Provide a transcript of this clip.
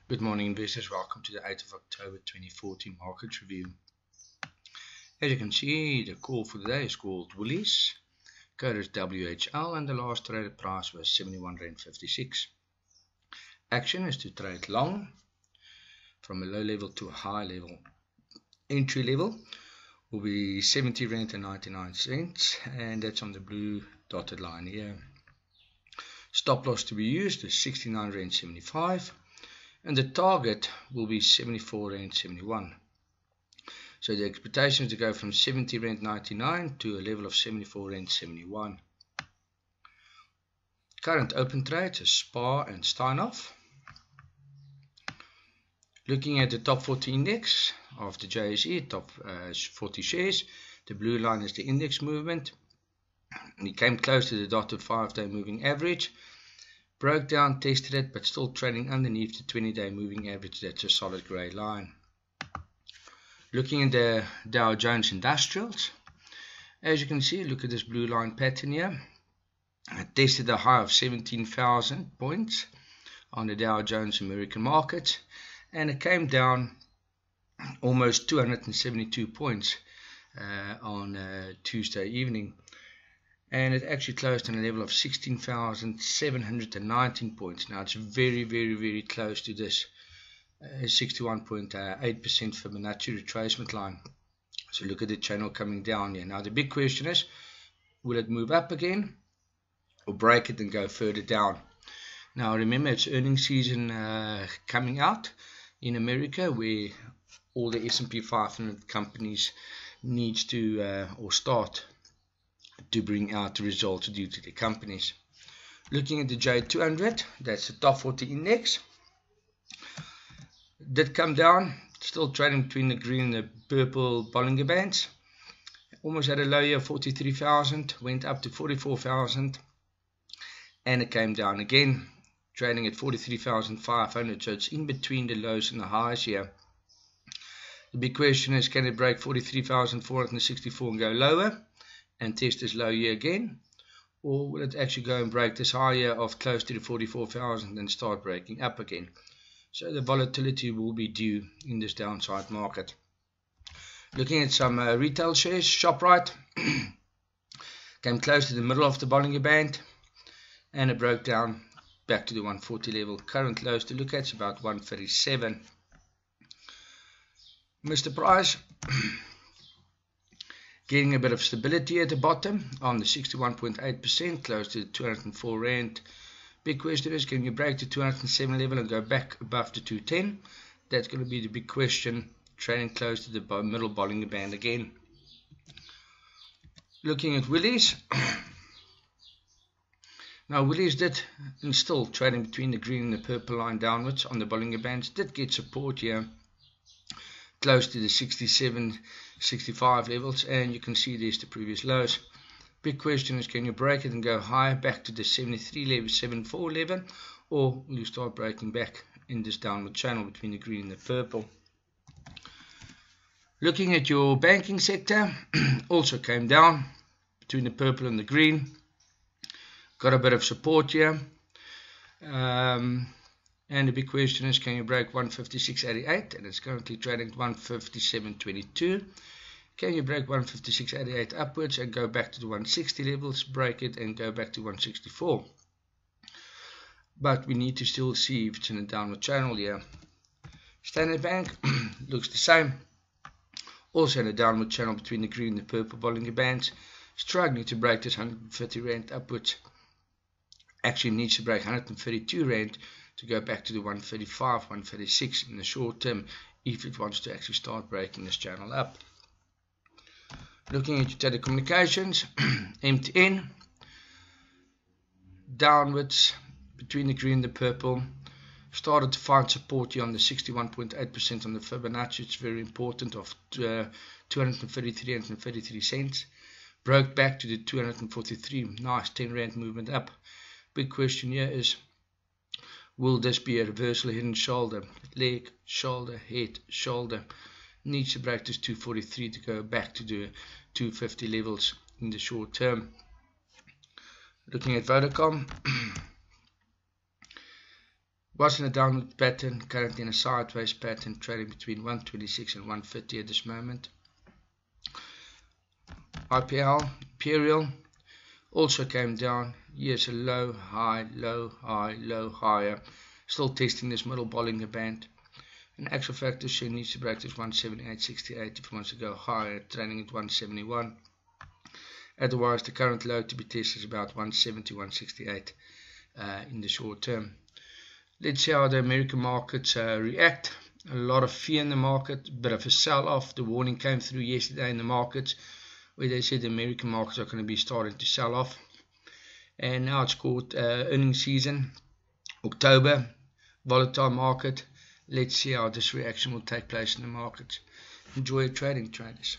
Good morning, investors. Welcome to the 8th of October 2014 market review. As you can see, the call for the day is called Woolies. Code is WHL and the last traded price was 71 Rand 56. Action is to trade long from a low level to a high level. Entry level will be 70 Rand and 99 cents, and that's on the blue dotted line here. Stop loss to be used is 69 Rand 75. And the target will be 74 Rand 71. So the expectation is to go from 70 Rand 99 to a level of 74 Rand 71. Current open trades is Spar and Steinhoff. Looking at the top 40 index of the JSE, top 40 shares, the blue line is the index movement. It came close to the dotted 5-day moving average. Broke down, tested it, but still trading underneath the 20-day moving average. That's a solid grey line. Looking at the Dow Jones Industrials, as you can see, look at this blue line pattern here. I tested a high of 17,000 points on the Dow Jones American market, and it came down almost 272 points on Tuesday evening. And it actually closed on a level of 16,719 points. Now it's very close to this 61.8% Fibonacci retracement line. So look at the channel coming down here. Now the big question is, will it move up again or break it and go further down? Now remember, it's earnings season coming out in America, where all the S&P 500 companies needs to or start to bring out the results due to the companies. Looking at the J200, that's the top 40 index, did come down, still trading between the green and the purple Bollinger Bands. Almost had a low here of 43,000, went up to 44,000, and it came down again, trading at 43,500. So it's in between the lows and the highs here. The big question is, can it break 43,464 and go lower and test this low here again, or will it actually go and break this high here of close to the 44,000 and start breaking up again? So the volatility will be due in this downside market. Looking at some retail shares, ShopRite came close to the middle of the Bollinger Band, and it broke down back to the 140 level. Current lows to look at is about 137. Mr. Price getting a bit of stability at the bottom on the 61.8%, close to the 204 Rand. Big question is, can you break the 207 level and go back above the 210? That's going to be the big question, trading close to the middle Bollinger Band again. Looking at Woolies. Now Woolies did, and still trading between the green and the purple line downwards on the Bollinger Bands, did get support here close to the 67-65 levels, and you can see there's the previous lows. Big question is, can you break it and go higher back to the 74 level, or will you start breaking back in this downward channel between the green and the purple? Looking at your banking sector, also came down between the purple and the green, got a bit of support here. And the big question is, can you break 156.88? And it's currently trading 157.22. Can you break 156.88 upwards and go back to the 160 levels, break it and go back to 164? But we need to still see if it's in a downward channel here. Standard Bank looks the same. Also in a downward channel between the green and the purple Bollinger Bands. Struggling to break this 150 Rand upwards. Actually needs to break 132 Rand to go back to the 135, 136 in the short term if it wants to actually start breaking this channel up. Looking at your telecommunications, MTN downwards between the green and the purple, started to find support here on the 61.8% on the Fibonacci. It's very important, of 233 cents. Broke back to the 243, nice 10 Rand movement up. Big question here is, will this be a reversal head and shoulder, leg, shoulder, head, shoulder? Needs to break this 243 to go back to the 250 levels in the short term. Looking at Vodacom, Was in a downward pattern, currently in a sideways pattern, trading between 126 and 150 at this moment. IPL, Imperial, also came down. Here's a low, high, low, high, low, higher. Still testing this middle Bollinger Band. In actual fact, this share needs to break this 178.68 if it wants to go higher, trading at 171. Otherwise, the current low to be tested is about 170, 168 in the short term. Let's see how the American markets react. A lot of fear in the market, a bit of a sell-off. The warning came through yesterday in the markets, where they said the American markets are going to be starting to sell off. And now it's called earnings season, October, volatile market. Let's see how this reaction will take place in the markets. Enjoy your trading, traders.